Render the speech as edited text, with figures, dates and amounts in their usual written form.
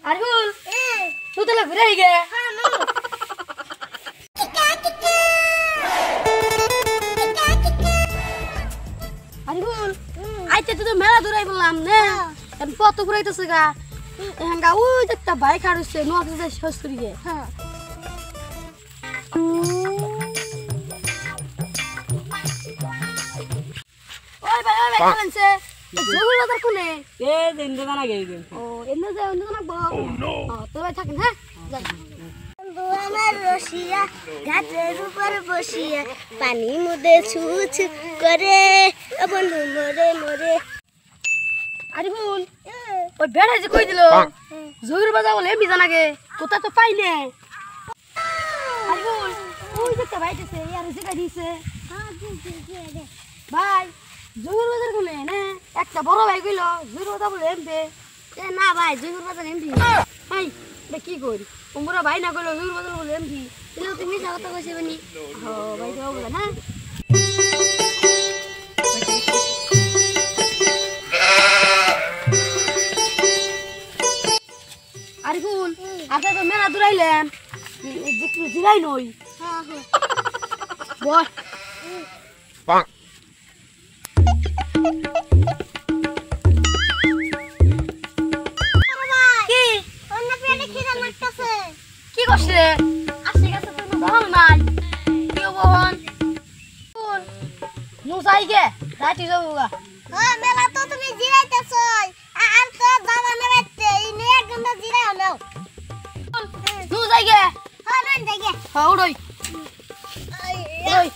আরিফুল তুই তাহলে ঘুরে আই গে আরিফুল আইতে তুই তো মেলা দূরাই বললাম না এখন কত ঘুরাইতেছে গা এখন গা ওই যে একটা বাইক হারছে নোয়াতে যাই শ্বশুরি গে হ্যাঁ ওই ভাই চলেনছে জঙ্গল বাজার কোনে এ দেন না গে ও এনে যায় অন্য না বল তো ভাই থাকেন হ্যাঁ যাই বন্ধু আমার রসিয়া ঘাটের উপর বসিয়া পানি মুদে ছুছ করে ও বন্ধু মরে মরে আরিফুল ওই বেড়া যে কই দিল জঙ্গল বাজার বলে এমবি জানাগে কোথা তো পাই নে আরিফুল ওই যে একটা বাইতেছে আর জায়গা দিছে ভাই জঙ্গল বাজার কোনে না একটা বড় ভাই কইল জঙ্গল বাজার বলে এমবি এ না ভাই জঙ্গল বাজার এমবি ভাই এটা কি করি তোমরা ভাই না কইলো জঙ্গল বাজার বলে এমবি তাহলে তুমি মিছা কথা কইছে বনি ও ভাই দাও বলে না আরিফুল আপনি তো মেলা দূরাইলেন একটু জিরাই নই বল কি করছে আসে গেছে তুমি বল নাই কি বহন নু যাই গে রাতি যাবো মেলা তো তুমি জিরাইতেছই আর তো দাদা নেবেতে ইনে এক ঘন্টা জিরাই নাও নু যাই গে হ্যাঁ না যাই গে হ্যাঁ উড়ই ওই উড়ই